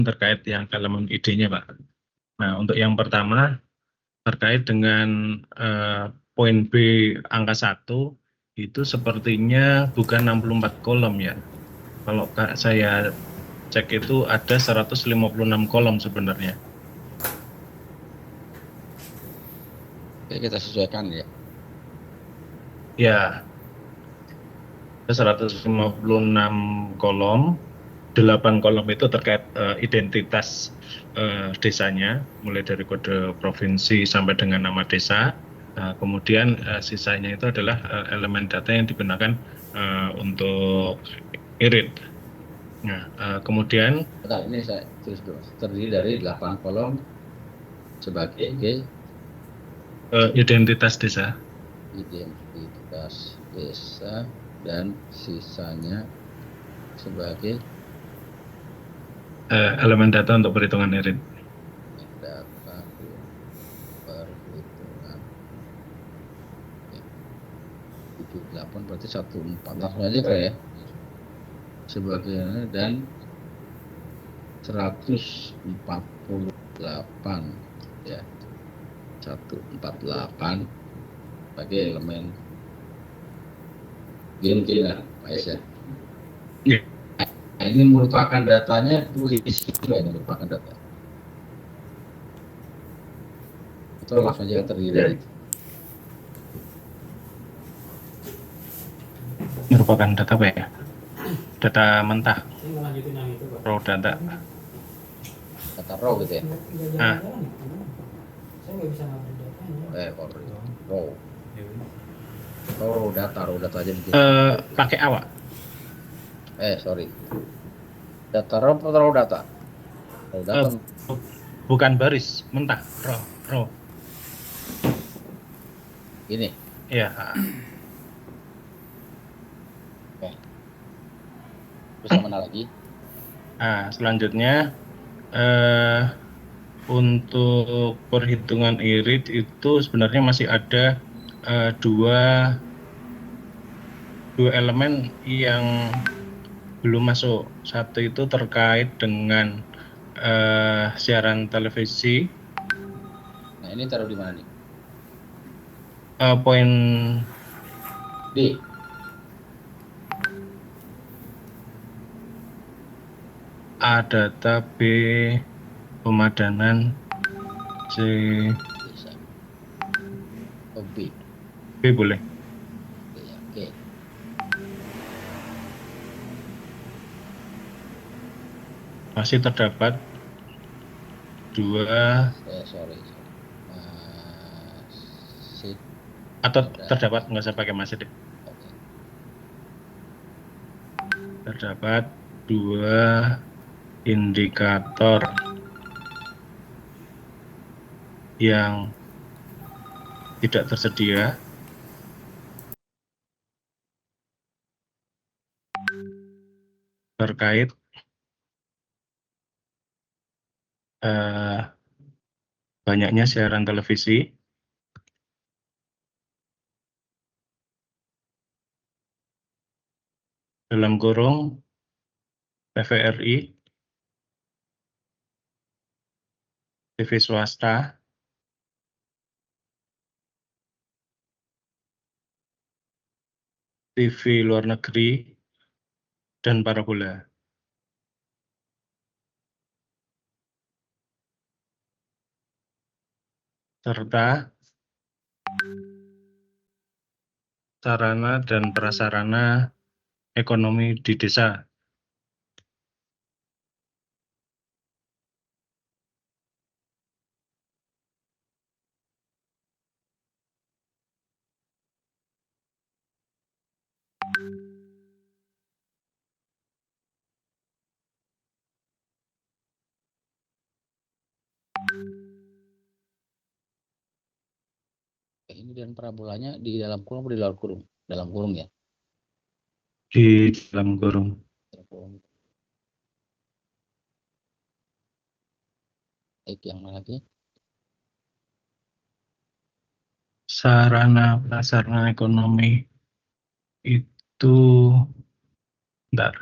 terkait yang elemen idenya, Pak. Nah, untuk yang pertama terkait dengan poin B angka 1 itu sepertinya bukan 64 kolom ya. Kalau saya cek itu ada 156 kolom sebenarnya. Oke, kita sesuaikan ya. Ya, 156 kolom, 8 kolom itu terkait identitas desanya, mulai dari kode provinsi sampai dengan nama desa. Kemudian sisanya itu adalah elemen data yang digunakan untuk irit. Nah, kemudian Bentar, ini saya tulis dulu. Terdiri dari 8 kolom sebagai identitas desa. identitas desa dan sisanya sebagai Elemen data untuk perhitungan irit. data perhitungan. 78 berarti 14 langsung aja kayak ya. Sebagai dan 148 ya. 148 sebagai elemen game ya, Pak Es ya. Ya. Nah, ini merupakan datanya puisi juga, ini merupakan data. Itu langsung aja terdiri dari Merupakan data apa ya? Data mentah. Raw data. data raw gitu ya. Nah, Raw. Raw data aja begini. pakai awak. Sorry. Data raw atau raw data? Raw data. Bukan baris, mentah, raw. Ini. Iya. Oke. Terus yang mana lagi? Nah, selanjutnya untuk perhitungan irit itu sebenarnya masih ada dua elemen yang belum masuk. Satu itu terkait dengan siaran televisi. Nah, ini taruh di mana nih? Poin D. A data, B pemadanan, C Bisa. Oh, B. B boleh. Oke. Masih terdapat dua Sorry. atau terdapat, nggak usah pakai masih deh. Oke. Terdapat dua indikator yang tidak tersedia terkait banyaknya siaran televisi dalam kurung TVRI, TV swasta, TV luar negeri, dan parabola. Serta sarana dan prasarana ekonomi di desa. Ini dan parabolanya di dalam kurung atau di luar kurung? Dalam kurung ya. Di dalam kurung. Baik, yang mana lagi? Sarana prasarana ekonomi itu, bentar.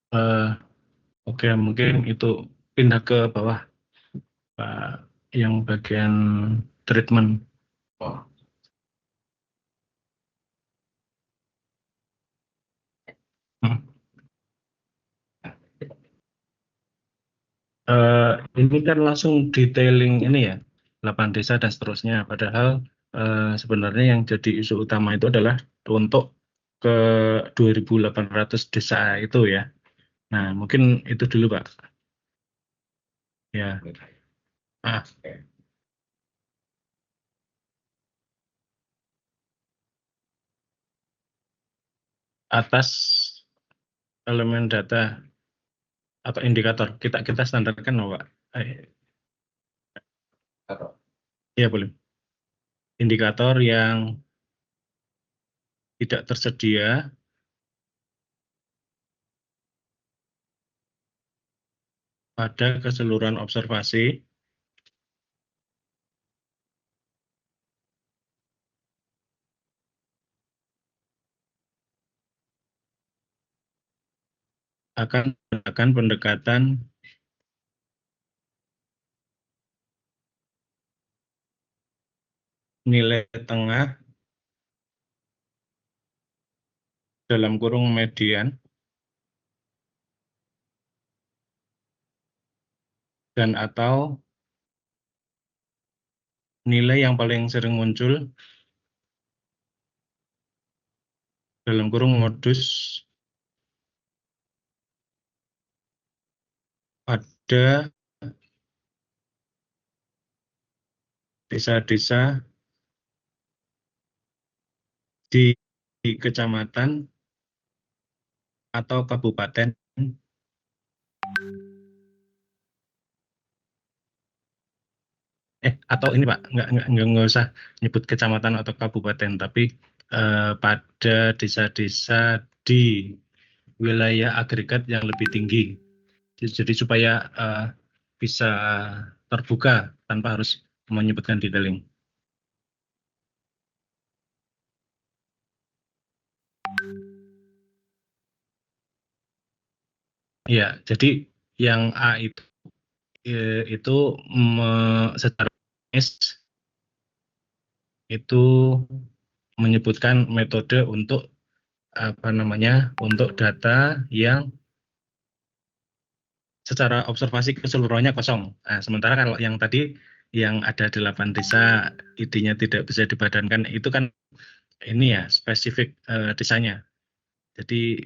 Eh, Oke, mungkin itu pindah ke bawah, Pak, yang bagian treatment. Oh. Hmm. Ini kan langsung detailing ini ya, 8 desa dan seterusnya. Padahal sebenarnya yang jadi isu utama itu adalah untuk ke 2.800 desa itu ya. Nah, mungkin itu dulu, Pak. Ya. Ah, atas elemen data atau indikator kita kita standarkan, Pak. Eh, ya boleh. Indikator yang tidak tersedia pada keseluruhan observasi akan menggunakan pendekatan nilai tengah dalam kurung median dan atau nilai yang paling sering muncul dalam kurung modus pada desa-desa di kecamatan atau kabupaten. Atau ini Pak, nggak usah nyebut kecamatan atau kabupaten, tapi pada desa-desa di wilayah agregat yang lebih tinggi. Jadi supaya bisa terbuka tanpa harus menyebutkan detailing. Ya, jadi yang A itu secara teknis itu menyebutkan metode untuk apa namanya, untuk data yang secara observasi keseluruhannya kosong. Nah, sementara kalau yang tadi yang ada 8 desa ID-nya tidak bisa dipadankan itu kan ini ya spesifik desanya. Jadi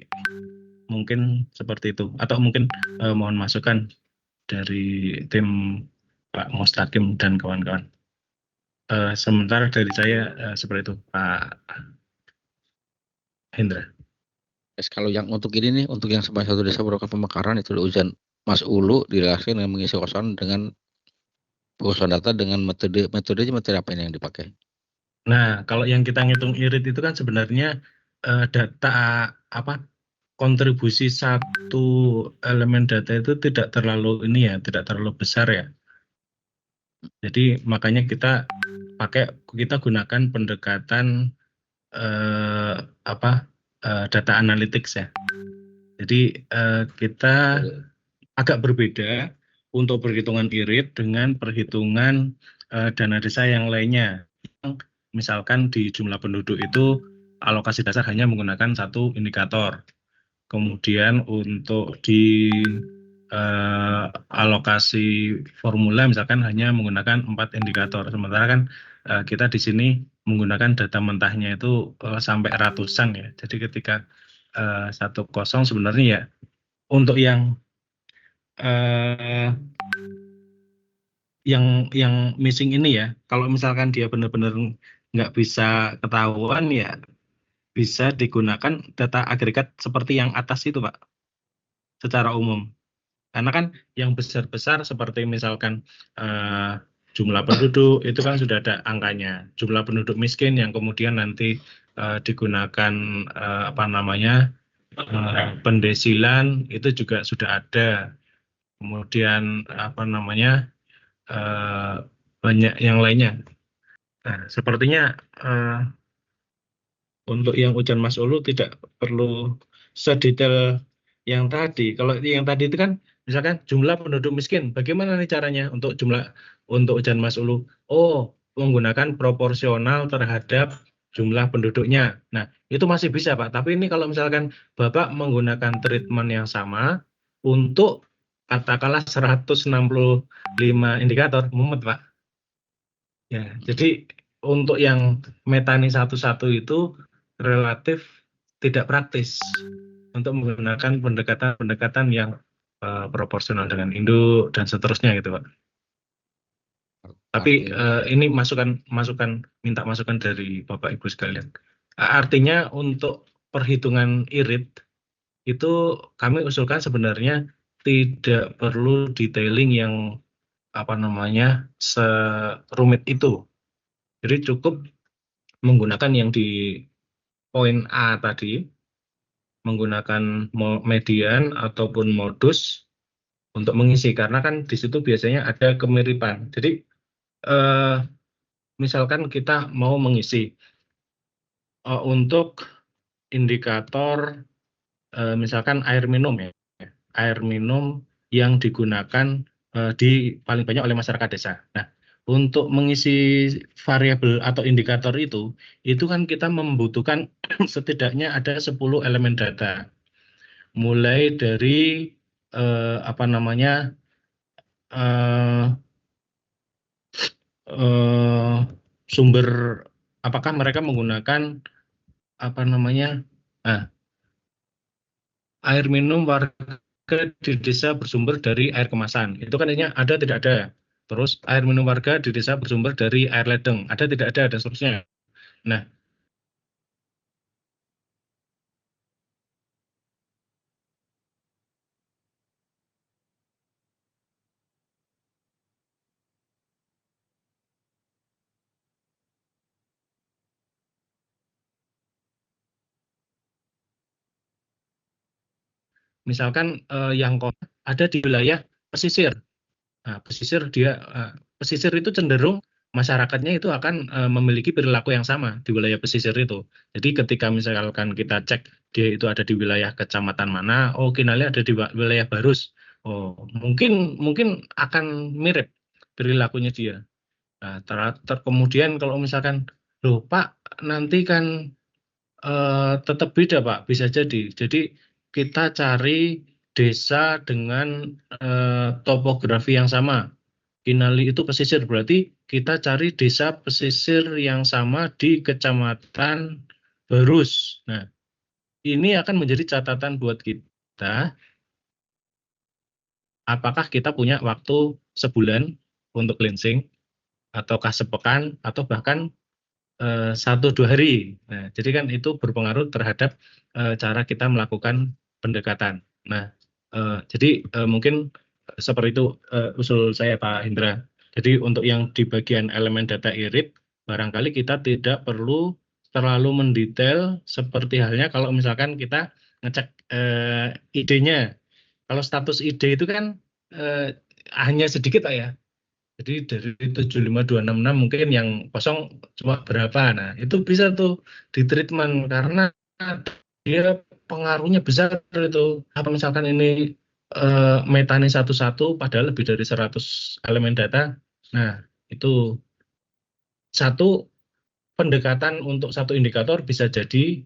mungkin seperti itu atau mungkin mohon masukan dari tim Pak Mustaqim dan kawan-kawan. Sementara dari saya seperti itu, Pak Hendra. Kalau yang untuk ini nih, untuk yang sampai 1 desa melakukan pemekaran itu udah hujan Mas Ulu direlasikan dengan mengisi kosongan dengan pengosongan data dengan metode apa ini yang dipakai? Nah, kalau yang kita ngitung irit itu kan sebenarnya data apa kontribusi satu elemen data itu tidak terlalu ini ya, tidak terlalu besar ya. Jadi makanya kita gunakan pendekatan data analytics ya. Jadi kita agak berbeda untuk perhitungan irit dengan perhitungan dana desa yang lainnya. Misalkan di jumlah penduduk itu alokasi dasar hanya menggunakan satu indikator. Kemudian untuk di alokasi formula misalkan hanya menggunakan 4 indikator. Sementara kan kita di sini menggunakan data mentahnya itu sampai ratusan ya. Jadi ketika 1.0 sebenarnya ya untuk eh, yang missing ini ya, kalau misalkan dia benar-benar nggak bisa ketahuan ya bisa digunakan data agregat seperti yang atas itu Pak, secara umum. Karena kan yang besar-besar seperti misalkan jumlah penduduk itu kan sudah ada angkanya. Jumlah penduduk miskin yang kemudian nanti digunakan pendesilan itu juga sudah ada. Kemudian banyak yang lainnya. Nah, sepertinya untuk yang ujian Mas Ulu tidak perlu sedetail yang tadi. Kalau yang tadi itu kan misalkan jumlah penduduk miskin, bagaimana nih caranya untuk ujian Mas Ulu? Oh, menggunakan proporsional terhadap jumlah penduduknya. Nah, itu masih bisa, Pak. Tapi ini kalau misalkan Bapak menggunakan treatment yang sama untuk katakanlah 165 indikator, mumet, Pak. Ya, jadi untuk yang metani satu-satu itu relatif tidak praktis untuk menggunakan pendekatan-pendekatan yang proporsional dengan induk dan seterusnya gitu, Pak. Tapi ini minta masukan dari Bapak Ibu sekalian. Artinya untuk perhitungan irit itu kami usulkan sebenarnya tidak perlu detailing yang serumit itu. Jadi cukup menggunakan yang di poin A tadi, menggunakan median ataupun modus untuk mengisi, karena kan di situ biasanya ada kemiripan. Jadi eh, misalkan kita mau mengisi untuk indikator misalkan air minum ya, air minum yang digunakan di paling banyak oleh masyarakat desa. Nah, untuk mengisi variabel atau indikator itu kan kita membutuhkan setidaknya ada 10 elemen data. Mulai dari eh, apa namanya eh, eh, sumber apakah mereka menggunakan apa namanya nah, air minum warga di desa bersumber dari air kemasan. Itu kan artinya ada tidak ada. Terus air minum warga di desa bersumber dari air ledeng, ada tidak ada dan seterusnya. Nah, misalkan yang ada di wilayah pesisir. Nah, pesisir itu cenderung masyarakatnya itu akan memiliki perilaku yang sama di wilayah pesisir itu. Jadi ketika misalkan kita cek dia itu ada di wilayah kecamatan mana, oh Kinali ada di wilayah Barus. Oh, mungkin akan mirip perilakunya dia. Nah, kemudian kalau misalkan, loh Pak, nanti kan tetap beda Pak, bisa jadi. Jadi kita cari desa dengan topografi yang sama. Kinali itu pesisir, berarti kita cari desa pesisir yang sama di Kecamatan Barus. Nah, ini akan menjadi catatan buat kita, apakah kita punya waktu sebulan untuk cleansing, ataukah sepekan, atau bahkan 1-2 hari. Nah, jadi kan itu berpengaruh terhadap cara kita melakukan pendekatan. Nah, Jadi mungkin seperti itu usul saya Pak Indra. Jadi untuk yang di bagian elemen data irit, barangkali kita tidak perlu terlalu mendetail seperti halnya kalau misalkan kita ngecek ID-nya. Kalau status ID itu kan hanya sedikit Pak ya. Jadi dari 75266 mungkin yang kosong cuma berapa. Nah, itu bisa tuh di treatment karena dia pengaruhnya besar itu. Apa misalkan ini metane satu-satu padahal lebih dari 100 elemen data. Nah, itu satu pendekatan untuk satu indikator bisa jadi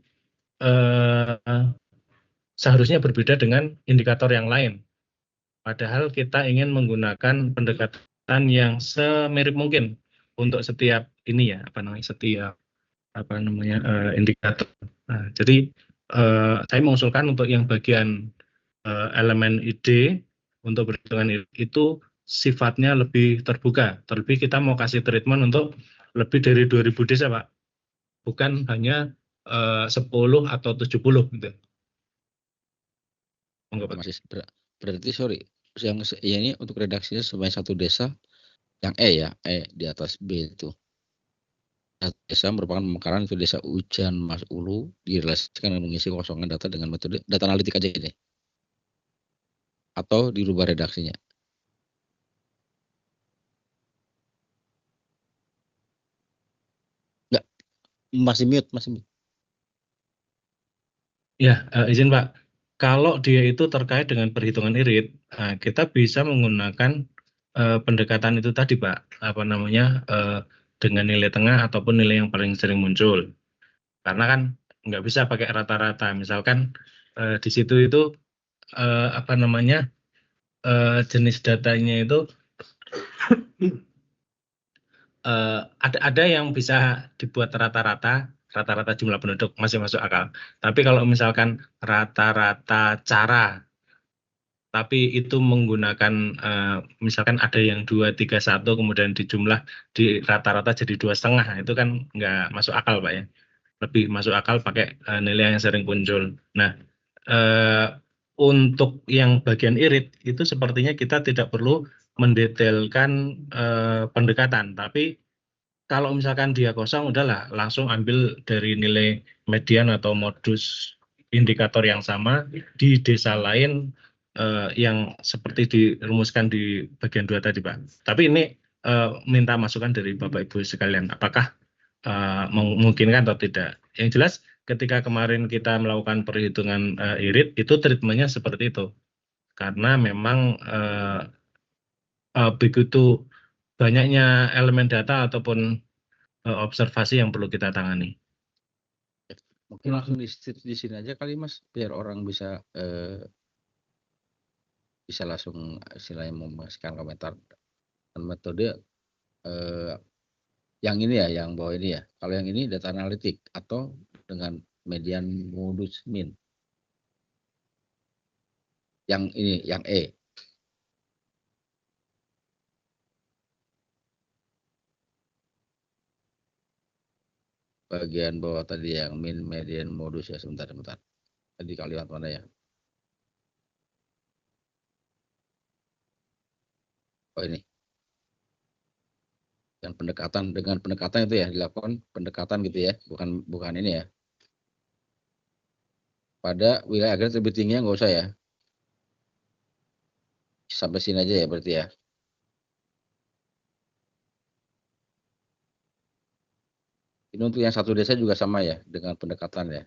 seharusnya berbeda dengan indikator yang lain. Padahal kita ingin menggunakan pendekatan yang semirip mungkin untuk setiap ini ya, setiap indikator. Nah, jadi saya mengusulkan untuk yang bagian elemen ID untuk perhitungan itu sifatnya lebih terbuka. Terlebih kita mau kasih treatment untuk lebih dari 2000 desa, Pak. Bukan hanya 10 atau 70 gitu. Pak. Masih berarti sorry, yang ya ini untuk redaksinya sebanyak satu desa, yang E ya, E di atas B itu. Desa merupakan pemekaran itu desa Ujan Mas Ulu direlasikan dengan mengisi kosongan data dengan metode data analitik aja ini. Atau dirubah redaksinya. Enggak, masih mute, masih mute. Ya, izin Pak. Kalau dia itu terkait dengan perhitungan irit, kita bisa menggunakan pendekatan itu tadi Pak, dengan nilai tengah ataupun nilai yang paling sering muncul. Karena kan nggak bisa pakai rata-rata. Misalkan di situ itu jenis datanya itu ada yang bisa dibuat rata-rata jumlah penduduk masih masuk akal. Tapi kalau misalkan rata-rata cara, tapi itu menggunakan misalkan ada yang 231 kemudian dijumlah di rata-rata jadi 2,5, itu kan nggak masuk akal Pak ya. Lebih masuk akal pakai nilai yang sering muncul. Nah, untuk yang bagian irit itu sepertinya kita tidak perlu mendetailkan pendekatan, tapi kalau misalkan dia kosong, udahlah langsung ambil dari nilai median atau modus indikator yang sama di desa lain yang seperti dirumuskan di bagian 2 tadi, Pak. Tapi ini minta masukan dari Bapak Ibu sekalian, apakah memungkinkan atau tidak. Yang jelas ketika kemarin kita melakukan perhitungan irit, itu treatmentnya seperti itu. Karena memang begitu banyaknya elemen data ataupun observasi yang perlu kita tangani. Mungkin langsung di sini aja kali Mas, biar orang bisa bisa langsung istilahnya memasukkan komentar dan metode yang ini ya, yang bawah ini ya. Kalau yang ini data analitik atau dengan median modus min. Yang ini, yang E. Bagian bawah tadi yang min, median, modus ya, sebentar. Tadi kalimat mana ya? Oh ini. Yang dengan pendekatan itu ya, dilakukan pendekatan gitu ya, bukan ini ya. Pada wilayah agraris lebih tinggi nggak usah ya. Sampai sini aja ya berarti ya. Ini untuk yang satu desa juga sama ya, dengan pendekatan ya.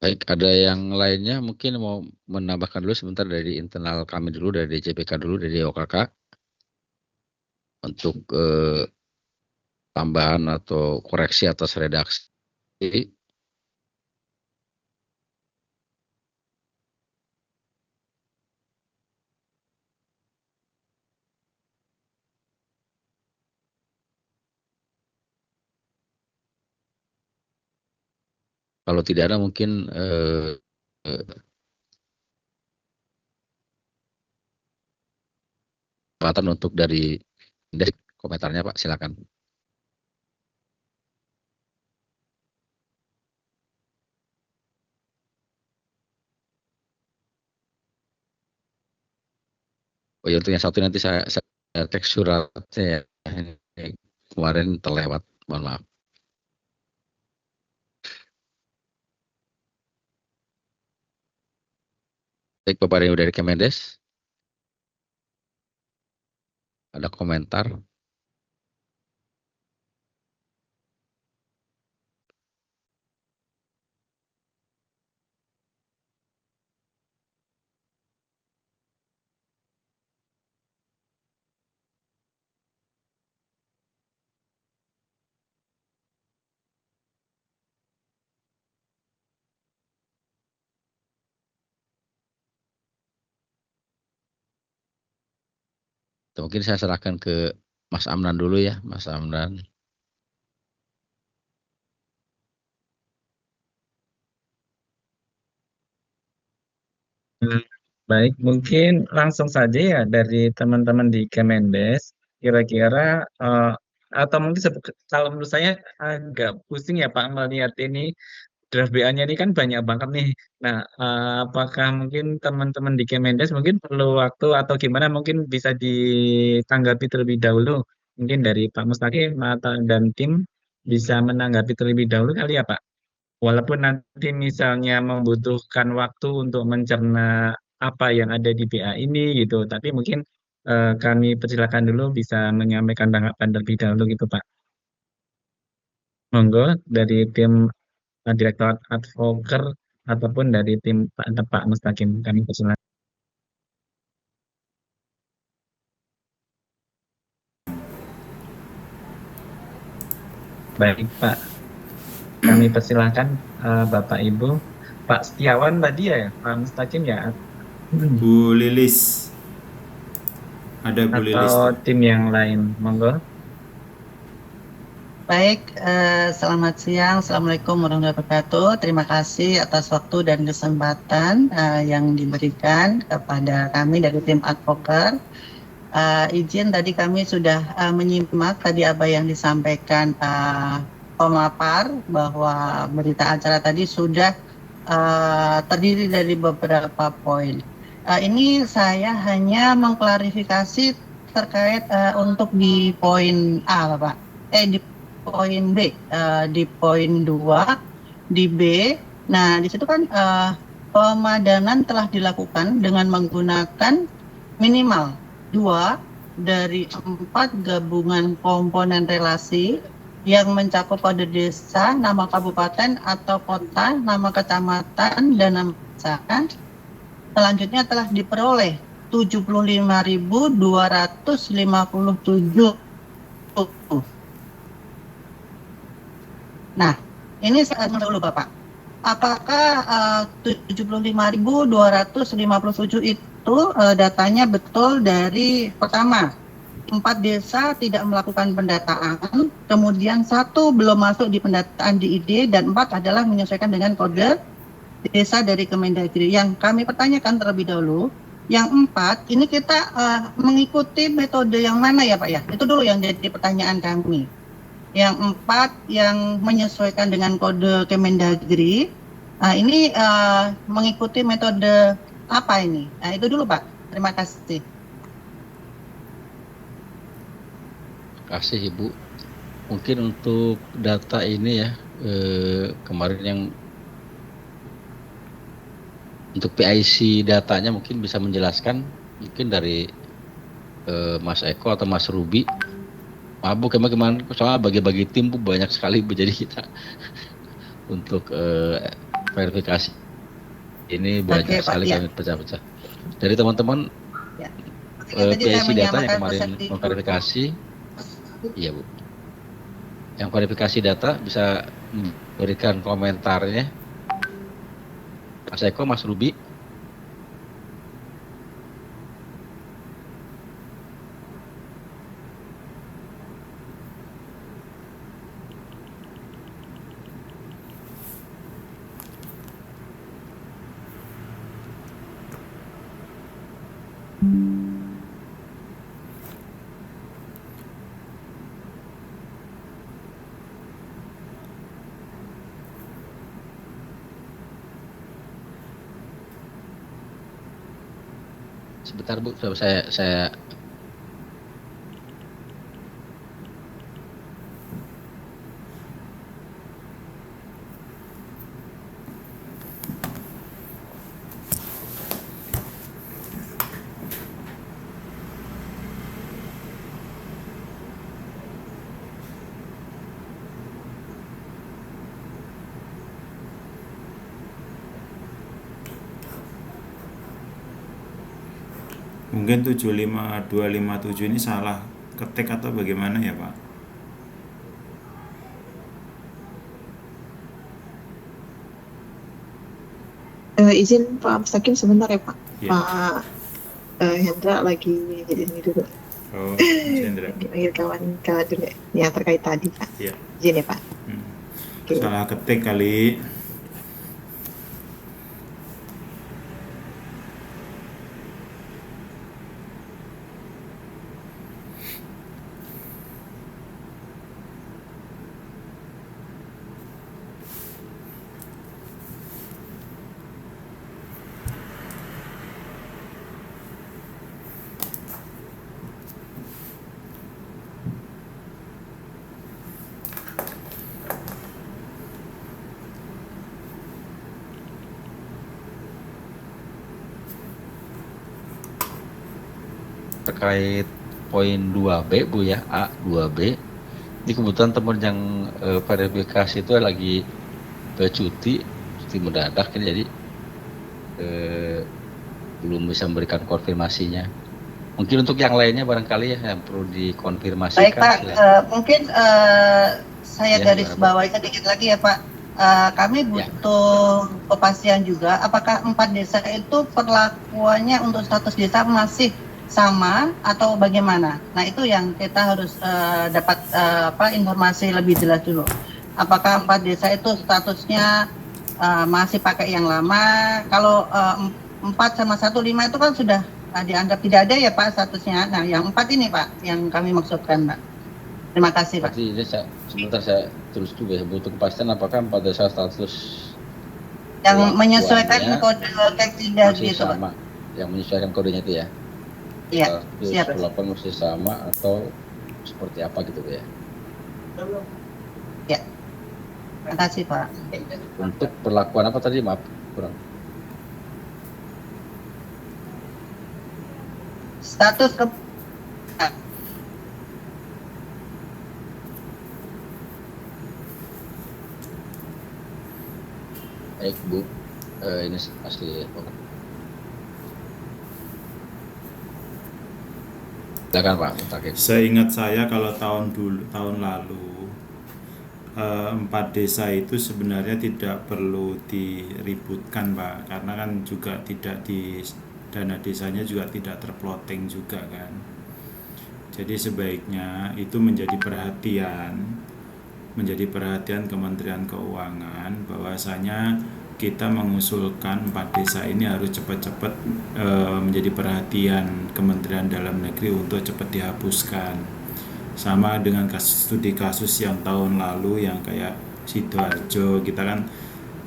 Baik, ada yang lainnya mungkin mau menambahkan dulu sebentar dari internal kami dulu, dari DJPK dulu, dari OKK. Untuk tambahan atau koreksi atas redaksi. Kalau tidak ada mungkin kesempatan untuk dari komentarnya Pak, silakan. Oh ya, untuk yang satu nanti saya teks suratnya ya. Ini kemarin terlewat, mohon maaf. Baik, Bapak Rino dari Kemendes, ada komentar? Mungkin saya serahkan ke Mas Amran dulu ya, Mas Amran. Hmm, Baik, mungkin langsung saja ya dari teman-teman di Kemendes, kira-kira atau mungkin kalau menurut saya agak pusing ya Pak melihat ini draft BA-nya ini kan banyak banget nih. Nah, apakah mungkin teman-teman di Kemendes mungkin perlu waktu atau gimana mungkin bisa ditanggapi terlebih dahulu? Mungkin dari Pak Mustaqim dan tim bisa menanggapi terlebih dahulu kali ya Pak? Walaupun nanti misalnya membutuhkan waktu untuk mencerna apa yang ada di BA ini gitu, tapi mungkin kami persilakan dulu bisa menyampaikan tanggapan terlebih dahulu gitu Pak. Monggo dari tim Direktorat Advoker ataupun dari tim Pak Mustaqim kami persilakan. Baik Pak, kami persilahkan Bapak Ibu. Pak Setiawan tadi ya, Pak Mustaqim ya, Bu Lilis, ada Bu Lilis atau tuh. tim yang lain, monggo. Baik, selamat siang. Assalamualaikum warahmatullahi wabarakatuh. Terima kasih atas waktu dan kesempatan yang diberikan kepada kami dari tim advokat. Izin tadi kami sudah menyimak tadi apa yang disampaikan pemapar bahwa berita acara tadi sudah terdiri dari beberapa poin. Ini saya hanya mengklarifikasi terkait untuk di poin A, Bapak. Di poin B, di poin 2, di B. Nah, di situ kan pemadanan telah dilakukan dengan menggunakan minimal 2 dari 4 gabungan komponen relasi yang mencakup pada desa, nama kabupaten atau kota, nama kecamatan, dan nama desa. Selanjutnya telah diperoleh 75.257. Nah, ini saya dulu Bapak. Apakah 75.257 itu datanya betul dari pertama 4 desa tidak melakukan pendataan, kemudian 1 belum masuk di pendataan di ID, dan 4 adalah menyesuaikan dengan kode desa dari Kemendagri. Yang kami pertanyakan terlebih dahulu, yang 4 ini kita mengikuti metode yang mana ya Pak ya? Itu dulu yang jadi pertanyaan kami. Yang 4 yang menyesuaikan dengan kode Kemendagri, ini mengikuti metode apa ini? Nah, itu dulu Pak. Terima kasih. Terima kasih Ibu. Mungkin untuk data ini ya, kemarin yang untuk PIC datanya mungkin bisa menjelaskan, mungkin dari Mas Eko atau Mas Ruby. Maaf Bu, kemarin soalnya bagi-bagi tim Bu banyak sekali Bu, jadi kita untuk verifikasi ini banyak sekali kami pecah-pecah. Dari teman-teman Ya. PIC data yang kemarin memverifikasi, iya Bu. Yang verifikasi data bisa memberikan komentarnya. Mas Eko, Mas Ruby. Sebentar Bu, saya Mungkin 75257 ini salah ketik atau bagaimana ya Pak? Izin Pak Mustaqim sebentar ya Pak. Iya. Pak Hendra lagi ini dulu. Oh, Mas Hendra. Panggil kawan dulu yang terkait tadi Pak. Iya. Izin ya Pak. Oke. Salah ketik kali. terkait poin 2B Bu ya, A 2B. Ini kebetulan teman yang verifikasi itu lagi cuti mendadak ini, jadi belum bisa memberikan konfirmasinya. Mungkin untuk yang lainnya barangkali ya yang perlu dikonfirmasikan. Baik Pak, mungkin saya Ya, garis gimana, Pak? bawahi sedikit lagi ya Pak. Kami butuh kepastian juga, apakah 4 desa itu perlakuannya untuk status desa masih sama atau bagaimana? Nah itu yang kita harus dapat informasi lebih jelas dulu. Apakah 4 desa itu statusnya masih pakai yang lama? Kalau 4 sama 1, 5 itu kan sudah dianggap tidak ada ya Pak statusnya. Nah yang 4 ini Pak yang kami maksudkan Pak. Terima kasih Pak. Berarti ini sebentar saya terus juga ya, butuh kepastian apakah 4 desa status Yang menyesuaikan perlakuannya kode teks tidak masih gitu Pak. sama, yang menyesuaikan kodenya itu ya. Iya, Status siap. perlakuan masih sama atau seperti apa gitu ya. Ya. Terima kasih Pak. Untuk perlakuan apa tadi, maaf kurang. Status ke Baik Bu, ini asli. Silakan Pak Mustaqim. Seingat saya kalau tahun lalu 4 desa itu sebenarnya tidak perlu diributkan Pak, karena kan juga tidak di dana desanya juga tidak terplotting juga kan. Jadi sebaiknya itu menjadi perhatian Kementerian Keuangan, bahwasanya kita mengusulkan 4 desa ini harus cepat-cepat menjadi perhatian Kementerian Dalam Negeri untuk cepat dihapuskan. Sama dengan studi kasus yang tahun lalu yang kayak Sidoarjo, kita kan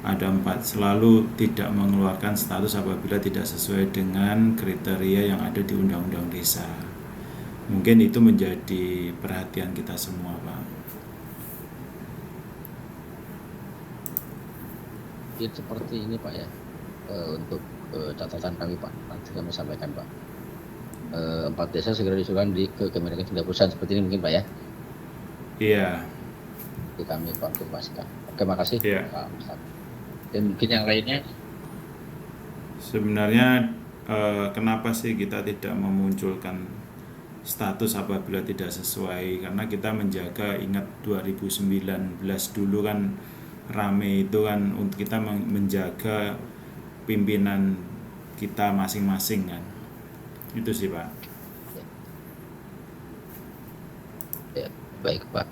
ada 4 selalu tidak mengeluarkan status apabila tidak sesuai dengan kriteria yang ada di Undang-Undang Desa. Mungkin itu menjadi perhatian kita semua Pak. Ya, seperti ini Pak ya, untuk catatan kami Pak, nanti kami sampaikan Pak. 4 desa segera diusulkan ke Kementerian Tindak Perusahaan seperti ini mungkin Pak ya. Iya. Jadi kami konfirmasikan. Oke, makasih Iya. Pak Mustaqim. Dan mungkin yang lainnya. Sebenarnya kenapa sih kita tidak memunculkan status apabila tidak sesuai? Karena kita menjaga, ingat 2019 dulu kan rame itu kan, untuk kita menjaga pimpinan kita masing-masing kan. Itu sih Pak. Ya, baik Pak.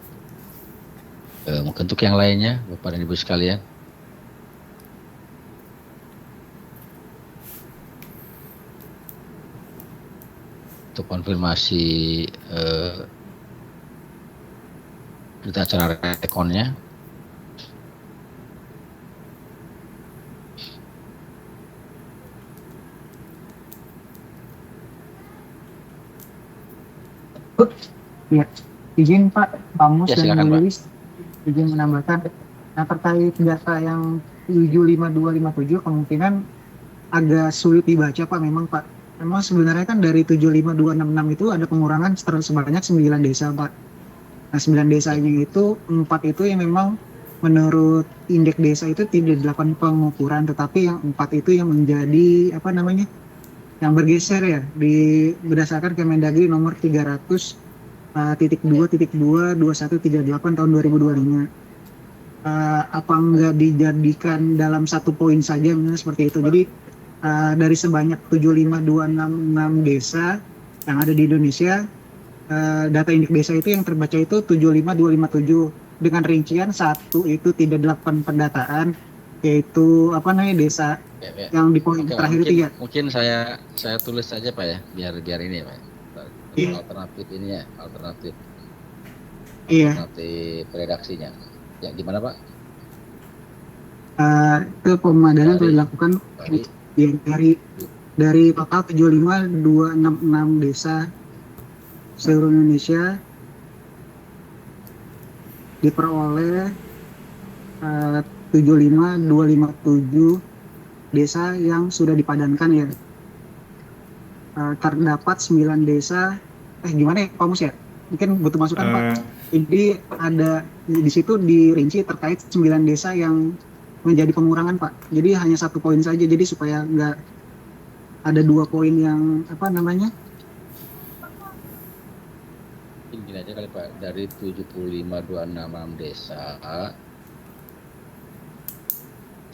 Mungkin untuk yang lainnya Bapak dan Ibu sekalian. untuk konfirmasi berita acara rekonnya. Ya, izin Pak Pamus Ya, dan silakan, Bu Pak. Lilis, izin menambahkan. Nah, terkait data yang 75257 kemungkinan agak sulit dibaca Pak, memang Pak. Memang sebenarnya kan dari 75266 itu ada pengurangan sebanyak 9 desa Pak. Nah, 9 desanya itu, 4 itu yang memang menurut indeks desa itu tidak dilakukan pengukuran, tetapi yang 4 itu yang menjadi yang bergeser ya berdasarkan Kemendagri nomor 300.2.2.2138 tahun 2025. Apa enggak dijadikan dalam satu poin saja misalnya seperti itu. Jadi dari sebanyak 75266 desa yang ada di Indonesia, data indeks desa itu yang terbaca itu 75257 dengan rincian satu itu tidak dilakukan pendataan, yaitu desa yang di poin terakhir itu ya. Mungkin saya tulis saja Pak ya, biar ini Pak. Iya. Alternatif ini ya, alternatif Iya. redaksinya. Ya gimana Pak? Itu pemadanan telah dilakukan dari total 75266 desa seluruh Indonesia, diperoleh 75257 desa yang sudah dipadankan ya. Terdapat 9 desa. Gimana ya Pak Mus ya? Mungkin butuh masukan Pak. Jadi ada di situ dirinci terkait 9 desa yang menjadi pengurangan Pak. Jadi hanya satu poin saja. Jadi supaya nggak ada 2 poin yang Gini aja kali Pak, dari 75266 desa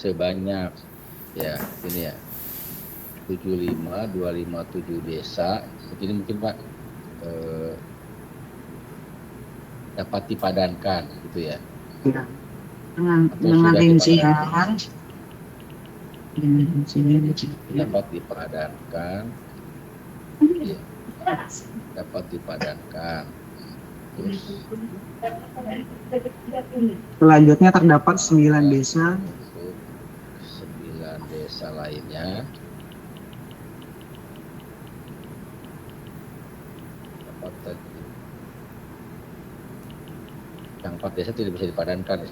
sebanyak ya ini ya 75257 desa begini mungkin Pak dapat dipadankan gitu ya. Ya. Dengan rincian dapat dipadankan ya, dapat dipadankan. Terus selanjutnya terdapat 9 desa. untuk 9 desa lainnya dapat yang 4 desa tidak bisa dipadankan ya.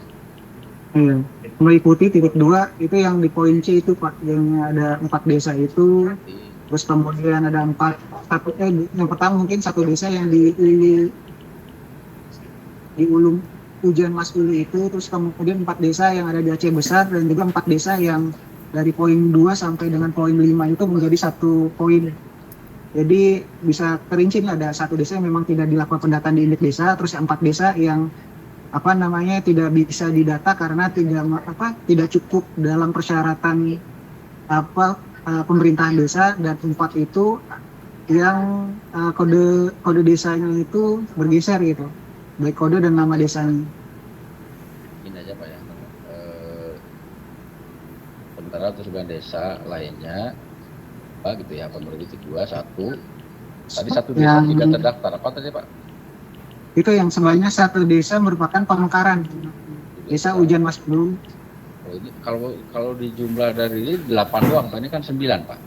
Mengikuti titik 2 itu yang di poin C itu Pak, yang ada 4 desa itu. Terus kemudian ada yang pertama mungkin satu desa yang di Ulum Ujan Mas Ulu itu, terus kemudian 4 desa yang ada di Aceh Besar, dan juga 4 desa yang dari poin 2 sampai dengan poin 5 itu menjadi satu poin. Jadi bisa terinci nih, ada satu desa yang memang tidak dilakukan pendataan di indeks desa, terus 4 desa yang tidak bisa didata karena tidak cukup dalam persyaratan pemerintahan desa, dan 4 itu yang kode desanya itu bergeser gitu, baik kode dan nama desanya. Ini aja Pak ya. Sementara untuk 9 desa lainnya Pak gitu ya, pemerintah 1 tadi satu desa tidak terdaftar apa tadi Pak? Itu yang sebenarnya satu desa merupakan pemekaran desa Ujan Mas Ulu. Oh, ini kalau di jumlah dari ini 8 doang Pak, ini kan 9 Pak.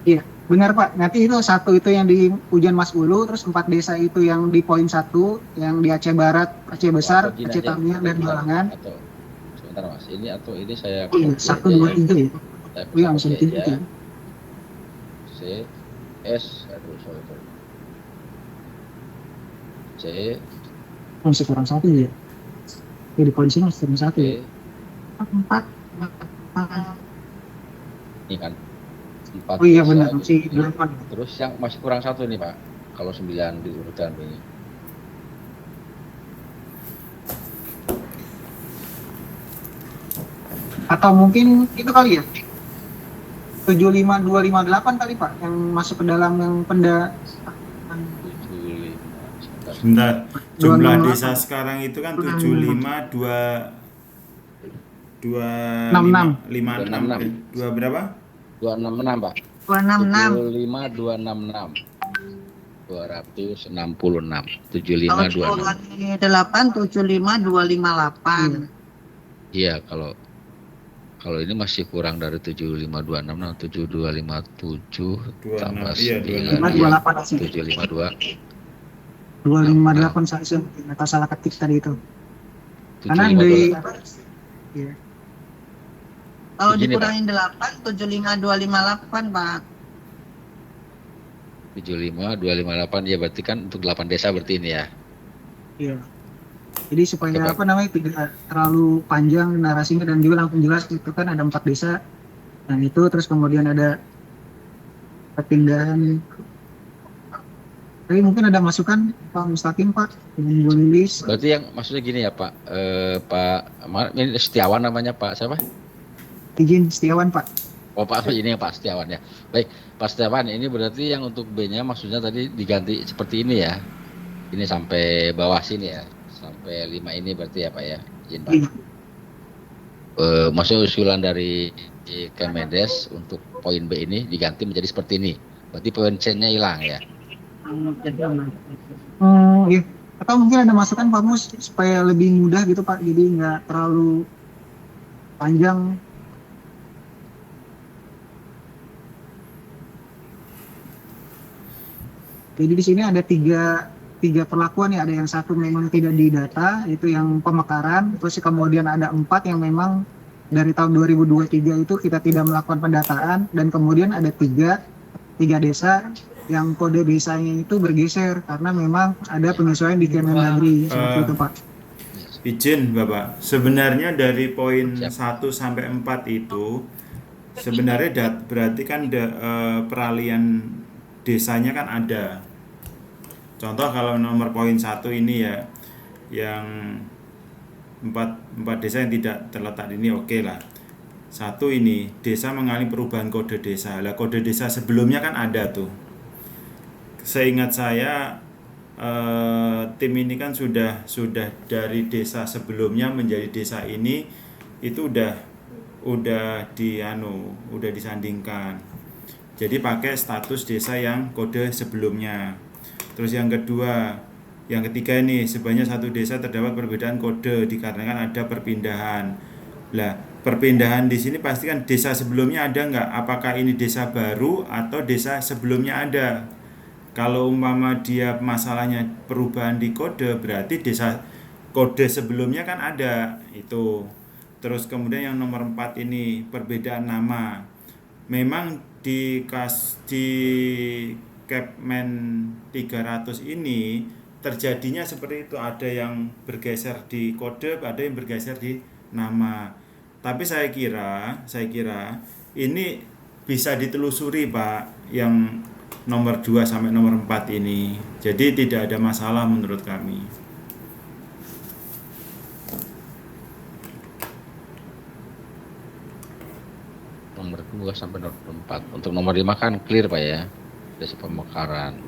Iya benar Pak, nanti itu satu itu yang di Ujan Mas Ulu, terus 4 desa itu yang di poin 1 yang di Aceh Barat, Aceh Besar, Aceh Tamiang dan Balangan. Atau sebentar Mas, ini atau ini saya 1, 2, 3 ya. Iya langsung tinggi ya. C S sorry. C masih kurang 1 ya. Di poin sini masih kurang 1 ya. 4. Ini kan 4. Oh iya benar, masih 8. Terus yang masih kurang 1 nih Pak, kalau 9 di urutan ini. Atau mungkin itu kali ya, 75258 kali Pak, yang masuk ke dalam yang Sebentar, jumlah desa sekarang itu kan 266 Pak. 266. 75266. 266 Kalau 7526. dikurangi 8, 75258. Iya, kalau ini masih kurang dari 7526, nah 7257 tambah 26, iya, 9 528 iya hasil. 752 258 saya atau salah ketik tadi itu. Karena di 752. ya, Kalau Begini, dikurangin 8, 75258, Pak. 75258 ya berarti kan untuk 8 desa berarti ini ya. iya. Jadi supaya Oke, Pak. apa namanya tidak terlalu panjang narasinya dan juga langsung jelas itu kan ada 4 desa dan itu terus kemudian ada perpindahan. Tapi mungkin ada masukan Pak Mustaqim, Pak, Bu Lilis. Berarti yang maksudnya gini ya Pak, ini Setiawan namanya Pak siapa? Izin Setiawan, Pak. Oh Pak, ini yang Pak Setiawan ya. Baik, Pak Setiawan, ini berarti yang untuk B-nya maksudnya tadi diganti seperti ini ya. Ini sampai bawah sini ya, sampai 5 ini berarti ya Pak ya. Izin Pak. Iya. Maksudnya usulan dari Kemendes untuk poin B ini diganti menjadi seperti ini. Berarti poin C-nya hilang ya. Iya. Atau mungkin ada masukan Pak Mus supaya lebih mudah gitu Pak, jadi nggak terlalu panjang. Jadi di sini ada tiga perlakuan ya, ada yang satu memang tidak didata, itu yang pemekaran, terus kemudian ada 4 yang memang dari tahun 2023 itu kita tidak melakukan pendataan, dan kemudian ada tiga desa yang kode desanya itu bergeser karena memang ada penyesuaian di Kemendagri seperti itu Pak. Izin Bapak, sebenarnya dari poin 1 sampai 4 itu sebenarnya berarti kan peralihan desanya kan ada. Contoh kalau nomor poin 1 ini ya, yang 4 desa yang tidak terletak ini oke lah. 1 ini desa mengalami perubahan kode desa. Lah kode desa sebelumnya kan ada tuh. Seingat saya tim ini kan sudah dari desa sebelumnya menjadi desa ini itu udah disandingkan. Jadi pakai status desa yang kode sebelumnya. Terus yang ketiga ini sebanyak 1 desa terdapat perbedaan kode dikarenakan ada perpindahan. Lah, perpindahan di sini pasti kan desa sebelumnya ada nggak? Apakah ini desa baru atau desa sebelumnya ada? Kalau umpama dia masalahnya perubahan di kode, berarti desa kode sebelumnya kan ada itu. Terus kemudian yang nomor 4 ini perbedaan nama. Memang di Kepmen 300 ini terjadinya seperti itu, ada yang bergeser di kode, ada yang bergeser di nama. Tapi saya kira ini bisa ditelusuri Pak, yang nomor 2 sampai nomor 4 ini. Jadi tidak ada masalah menurut kami. Nomor 2 sampai nomor 4. Untuk nomor 5 kan clear Pak ya. Desa pemekaran.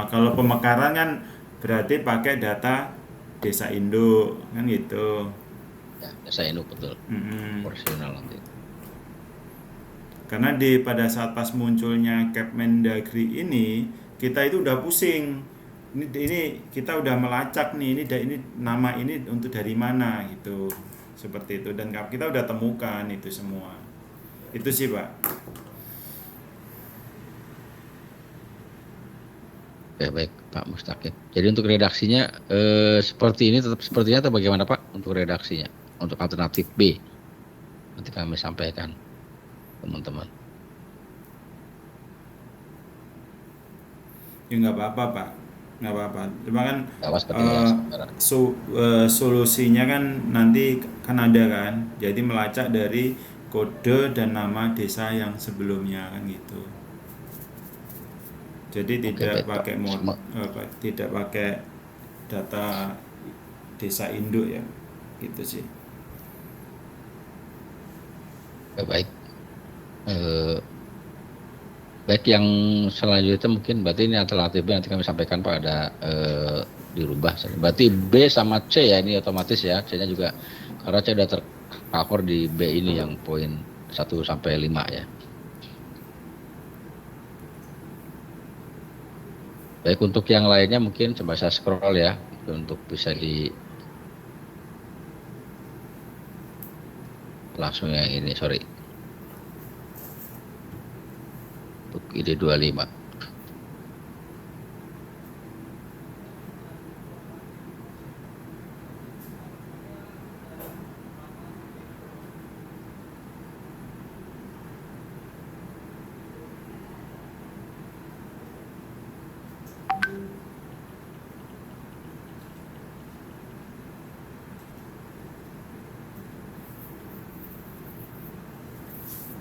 Kalau pemekaran kan berarti pakai data desa induk kan gitu. Ya, desa induk betul. Proporsional nanti. Karena pada saat pas munculnya Kepmendagri ini, kita itu udah pusing. Ini kita udah melacak nih, ini nama ini untuk dari mana gitu. Seperti itu, dan kita udah temukan itu semua. Itu sih, Pak. Oke, baik Pak Mustaqim. Jadi untuk redaksinya seperti ini tetap sepertinya atau bagaimana Pak untuk redaksinya? Untuk alternatif B nanti kami sampaikan teman-teman. Ya nggak apa-apa Pak, nggak apa-apa. Cuma kan solusinya kan nanti kan ada kan. Jadi melacak dari kode dan nama desa yang sebelumnya kan gitu. Jadi tidak pakai tidak pakai data desa induk ya, gitu sih. Baik. Baik, yang selanjutnya mungkin berarti ini alternatifnya nanti kami sampaikan pada dirubah. Berarti B sama C ya, ini otomatis ya, C-nya juga karena C sudah tercover di B ini yang poin 1 sampai 5 ya. Baik, untuk yang lainnya mungkin coba saya scroll ya untuk bisa di langsung yang ini, sorry. Untuk ide 25.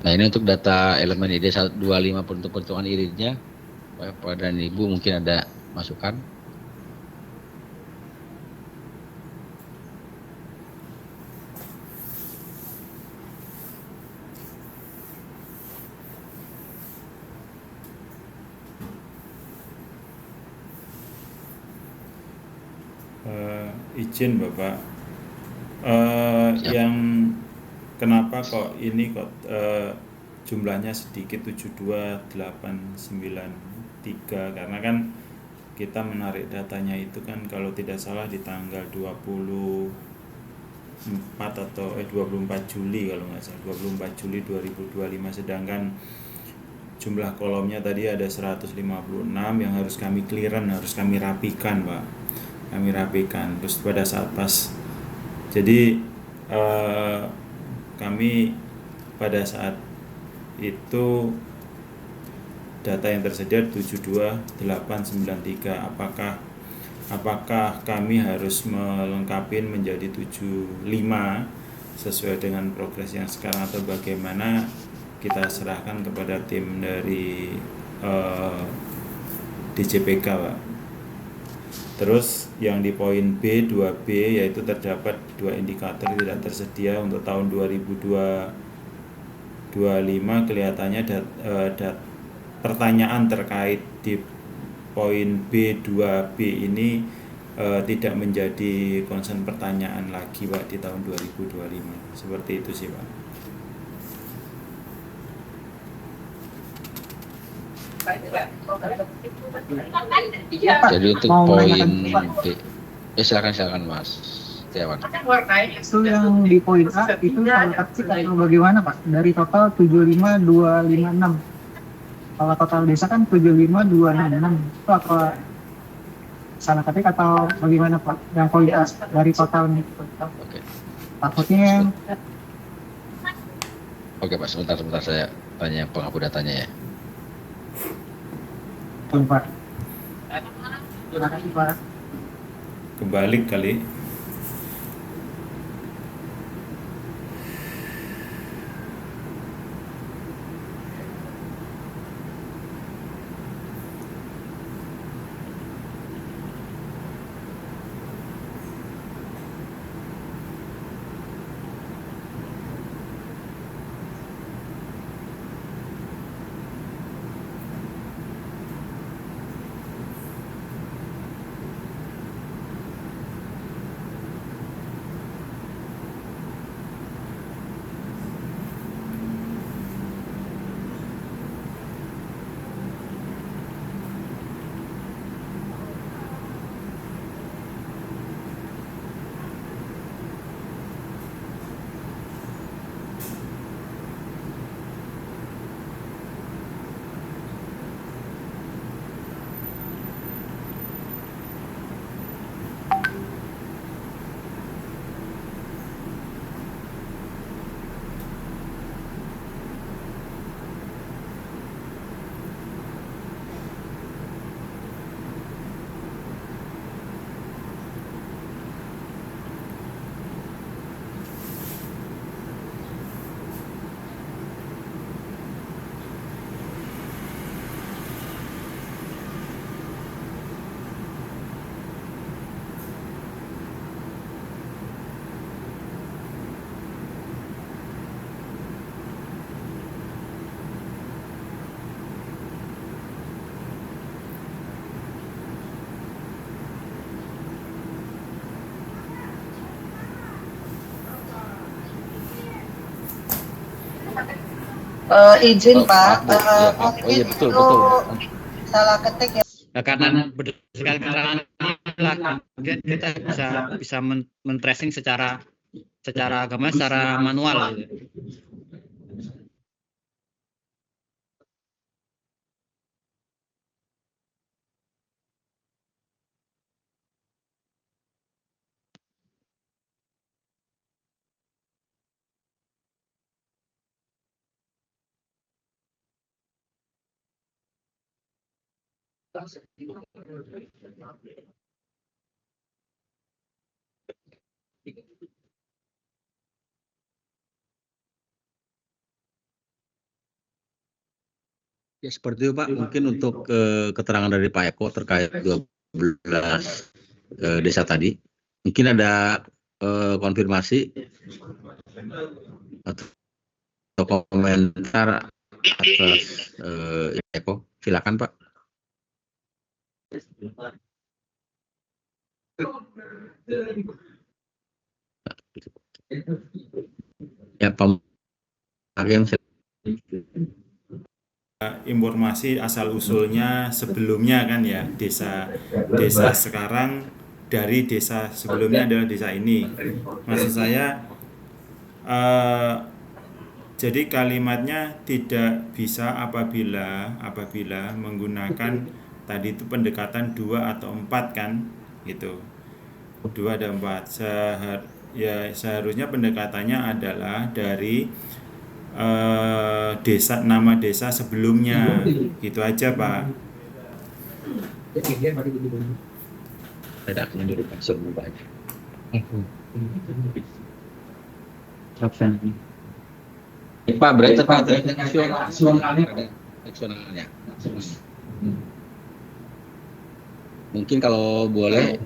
Nah, ini untuk data elemen ide 25 untuk perhitungan iritnya. Bapak dan Ibu mungkin ada masukan? Izin Bapak, Siap. yang kenapa kok ini kok jumlahnya sedikit 72893, karena kan kita menarik datanya itu kan kalau tidak salah di tanggal 24 atau 24 Juli kalau nggak salah, 24 Juli 2025, sedangkan jumlah kolomnya tadi ada 156 yang harus kami clearan, harus kami rapikan Pak, kami rapikan. Terus pada saat pas, jadi kami pada saat itu data yang tersedia 72893, apakah kami harus melengkapi menjadi 75 sesuai dengan progres yang sekarang atau bagaimana? Kita serahkan kepada tim dari DJPK Pak. Terus yang di poin B, 2B, yaitu terdapat 2 indikator tidak tersedia untuk tahun 2025, kelihatannya pertanyaan terkait di poin B, 2B ini tidak menjadi concern pertanyaan lagi Pak di tahun 2025. Seperti itu sih Pak. Jadi untuk mau poin menanyakan, B, silakan Mas Setiawan. itu yang di poin A itu salah ketik atau bagaimana Pak? Dari total 75256. Kalau total desa kan 75266. Itu apa salah ketik atau bagaimana Pak? Yang poin A dari totalnya. Oke. Takutnya Oke Pak, sebentar saya tanya penghapus datanya ya. Pak. Terima kasih Pak. Kebalik kali. Izin Oh, Pak, maaf, Bu. Iya, mungkin iya, betul. itu salah ketik ya. Nah, karena berdasarkan keterangan inilah kemudian kita bisa men-tracing secara manual gitu. Ya seperti itu Pak, mungkin untuk keterangan dari Pak Eko terkait 12 desa tadi. Mungkin ada konfirmasi atau komentar atas Eko. Silakan Pak. Ya Pak Hakim. Informasi asal usulnya sebelumnya kan ya, desa sekarang dari desa sebelumnya adalah desa ini. Maksud saya jadi kalimatnya tidak bisa apabila menggunakan tadi itu pendekatan 2 atau 4 kan gitu. 2 dan 4 seharusnya pendekatannya adalah dari nama desa sebelumnya, gitu aja Pak. Redaksinya dirubah semua aja. Pak, berarti Pak redaksionalnya. Mungkin kalau boleh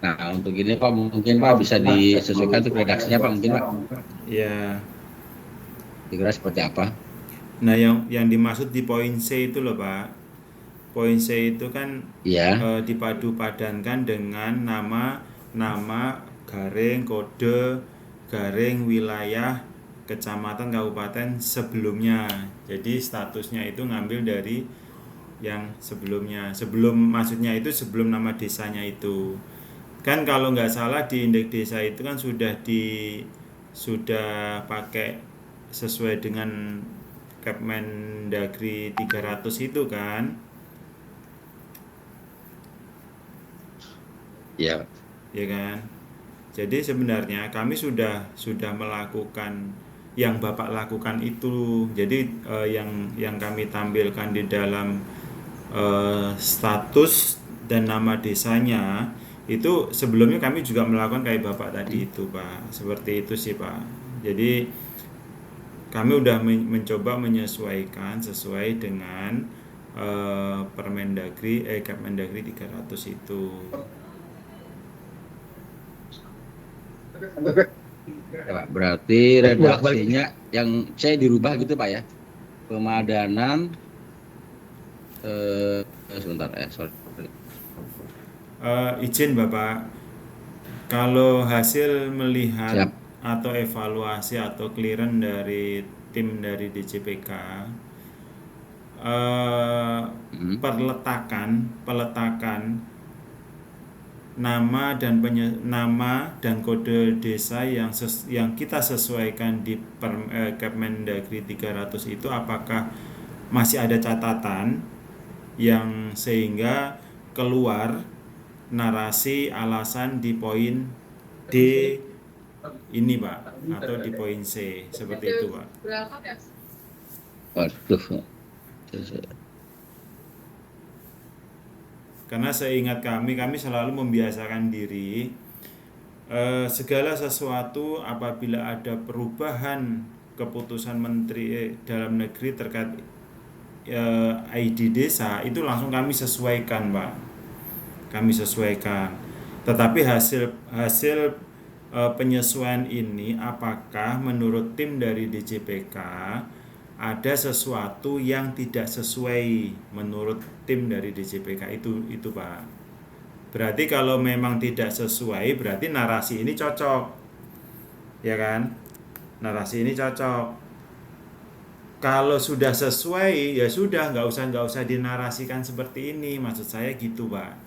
nah untuk ini Pak mungkin Pak bisa disesuaikan untuk redaksinya Pak mungkin Pak. Ya. Kira seperti apa? Nah yang dimaksud di poin C itu loh Pak. Poin C itu kan dipadu padankan dengan nama garing kode garing wilayah kecamatan kabupaten sebelumnya. Jadi statusnya itu ngambil dari yang sebelumnya. Maksudnya itu sebelum nama desanya itu. Kan kalau nggak salah di indeks desa itu kan sudah pakai sesuai dengan Kemendagri 300 itu kan. Iya. Ya kan. Jadi sebenarnya kami sudah melakukan yang Bapak lakukan itu. Jadi yang kami tampilkan di dalam status dan nama desanya itu sebelumnya kami juga melakukan kayak Bapak tadi itu Pak. Seperti itu sih Pak. Jadi kami udah mencoba menyesuaikan sesuai dengan Kemendagri 300 itu. Ya, Pak, berarti redaksinya yang C dirubah gitu Pak ya. Pemadanan sebentar sorry. Izin Bapak, kalau hasil melihat Siap. atau evaluasi atau clearance dari tim dari DJPK, peletakan nama dan kode desa yang kita sesuaikan di Kemendagri 300 itu apakah masih ada catatan yang sehingga keluar narasi alasan di poin D ini Pak atau di poin C seperti itu Pak. Waduh. Karena seingat kami selalu membiasakan diri segala sesuatu apabila ada perubahan keputusan Menteri Dalam Negeri terkait ID desa itu langsung kami sesuaikan Pak. Kami sesuaikan. Tetapi hasil penyesuaian ini apakah menurut tim dari DJPK ada sesuatu yang tidak sesuai menurut tim dari DJPK itu Pak. Berarti kalau memang tidak sesuai berarti narasi ini cocok. Ya kan? narasi ini cocok. Kalau sudah sesuai ya sudah, nggak usah dinarasikan seperti ini, maksud saya gitu Pak.